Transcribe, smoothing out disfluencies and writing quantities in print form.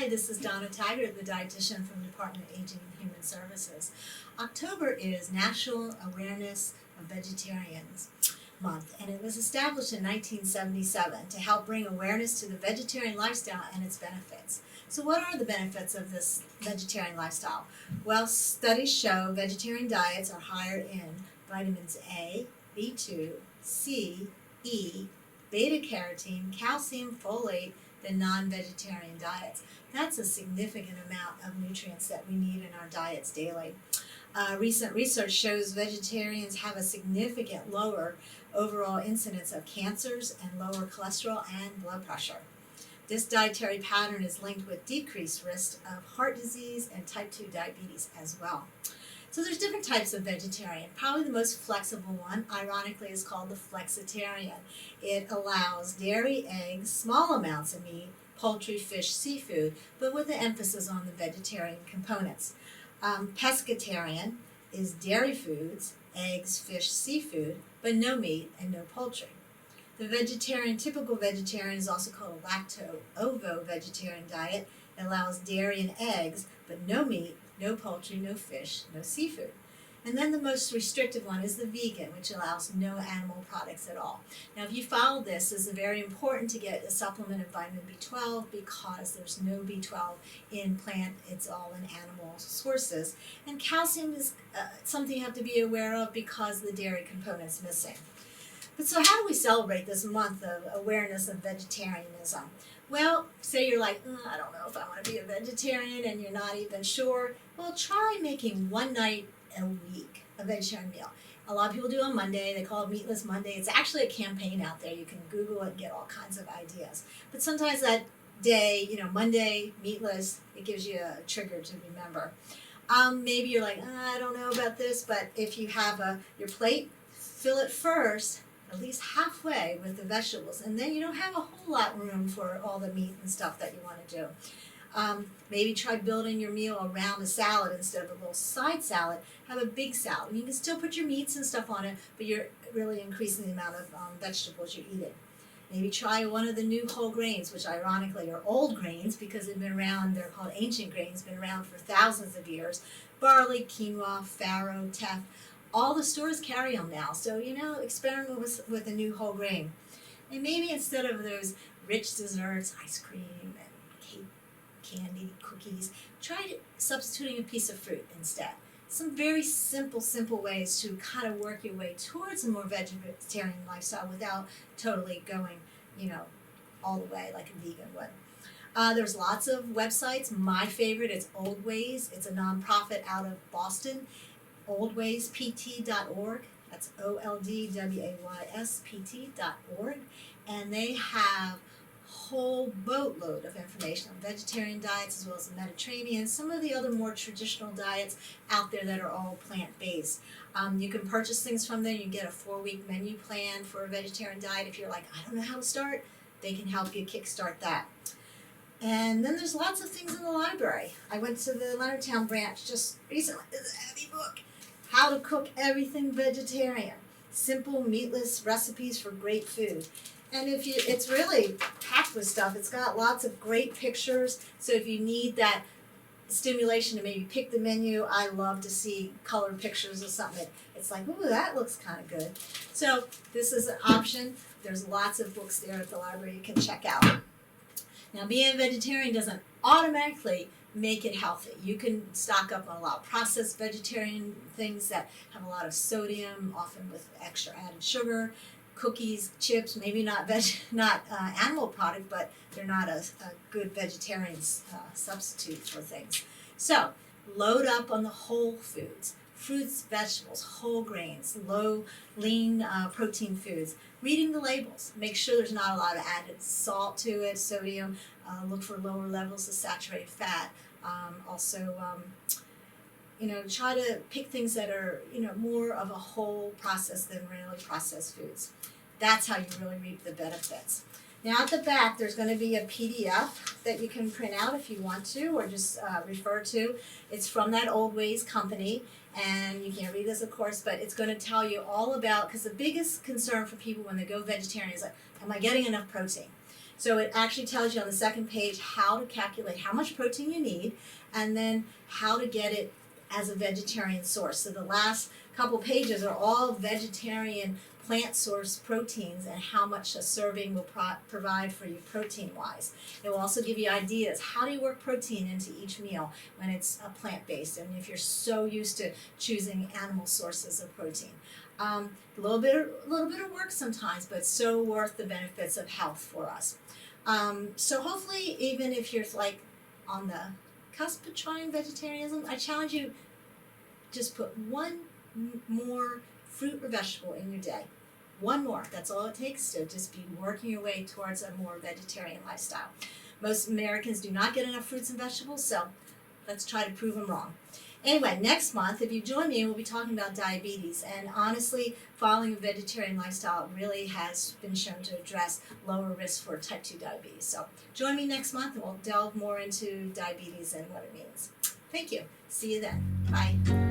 Hi, this is Donna Taggert, the dietitian from the Department of Aging and Human Services. October is National Awareness of Vegetarians Month, and it was established in 1977 to help bring awareness to the vegetarian lifestyle and its benefits. So what are the benefits of this vegetarian lifestyle? Well, studies show vegetarian diets are higher in vitamins A, B2, C, E, beta-carotene, calcium, folate than non-vegetarian diets. That's a significant amount of nutrients that we need in our diets daily. Recent research shows vegetarians have a significant lower overall incidence of cancers and lower cholesterol and blood pressure. This dietary pattern is linked with decreased risk of heart disease and type 2 diabetes as well. So there's different types of vegetarian. Probably the most flexible one, ironically, is called the flexitarian. It allows dairy, eggs, small amounts of meat, poultry, fish, seafood, but with an emphasis on the vegetarian components. Pescatarian is dairy foods, eggs, fish, seafood, but no meat and no poultry. The typical vegetarian is also called a lacto-ovo vegetarian diet. It allows dairy and eggs, but no meat, no poultry, no fish, no seafood. And then the most restrictive one is the vegan, which allows no animal products at all. Now, if you follow this, it's very important to get a supplement of vitamin B12 because there's no B12 in plant, it's all in animal sources. And calcium is something you have to be aware of because the dairy component is missing. But so how do we celebrate this month of awareness of vegetarianism? Well, say you're like, I don't know if I want to be a vegetarian and you're not even sure. Well, try making one night a week a vegetarian meal. A lot of people do on Monday. They call it Meatless Monday. It's actually a campaign out there. You can Google it and get all kinds of ideas. But sometimes that day, Monday, meatless, it gives you a trigger to remember. Maybe you're like, I don't know about this, but if you have your plate, fill it first at least halfway with the vegetables, and then you don't have a whole lot room for all the meat and stuff that you want to do. Maybe try building your meal around a salad instead of a little side salad. Have a big salad. You can still put your meats and stuff on it, but you're really increasing the amount of vegetables you're eating. Maybe try one of the new whole grains, which ironically are old grains because they've been around. They're called ancient grains, been around for thousands of years. Barley, quinoa, farro, teff. All the stores carry them now, so experiment with a new whole grain. And maybe instead of those rich desserts, ice cream and cake, candy, cookies, try substituting a piece of fruit instead. Some very simple ways to kind of work your way towards a more vegetarian lifestyle without totally going, all the way like a vegan would. There's lots of websites. My favorite is Old Ways. It's a nonprofit out of Boston. oldwayspt.org. That's OLDWAYSPT.org. And they have a whole boatload of information on vegetarian diets as well as the Mediterranean, some of the other more traditional diets out there that are all plant-based. You can purchase things from there. You get a 4-week menu plan for a vegetarian diet. If you're like, I don't know how to start, they can help you kickstart that. And then there's lots of things in the library. I went to the Leonardtown branch just recently. It's a heavy book. How to Cook Everything Vegetarian. Simple meatless recipes for great food. And it's really packed with stuff. It's got lots of great pictures. So if you need that stimulation to maybe pick the menu, I love to see colored pictures of something. It's like, ooh, that looks kind of good. So this is an option. There's lots of books there at the library you can check out. Now, being a vegetarian doesn't automatically make it healthy. You can stock up on a lot of processed vegetarian things that have a lot of sodium, often with extra added sugar, cookies, chips, maybe not animal product, but they're not a good vegetarian substitute for things. So, load up on the whole foods. Fruits, vegetables, whole grains, low, lean protein foods. Reading the labels. Make sure there's not a lot of added salt to it, sodium. Look for lower levels of saturated fat. Try to pick things that are, more of a whole process than really processed foods. That's how you really reap the benefits. Now at the back, there's going to be a PDF that you can print out if you want to, or just refer to. It's from that Old Ways company, and you can't read this, of course, but it's going to tell you all about, because the biggest concern for people when they go vegetarian is like, am I getting enough protein? So it actually tells you on the second page how to calculate how much protein you need, and then how to get it as a vegetarian source. So the last couple pages are all vegetarian plant source proteins and how much a serving will provide for you protein wise. It will also give you ideas. How do you work protein into each meal when it's plant based, and if you're so used to choosing animal sources of protein. A little bit of work sometimes, but so worth the benefits of health for us. So hopefully, even if you're like on the cusp of trying vegetarianism, I challenge you, just put one more fruit or vegetable in your day. One more. That's all it takes to just be working your way towards a more vegetarian lifestyle. Most Americans do not get enough fruits and vegetables, so let's try to prove them wrong. Anyway, next month, if you join me, we'll be talking about diabetes. And honestly, following a vegetarian lifestyle really has been shown to address lower risk for type 2 diabetes. So join me next month and we'll delve more into diabetes and what it means. Thank you. See you then. Bye.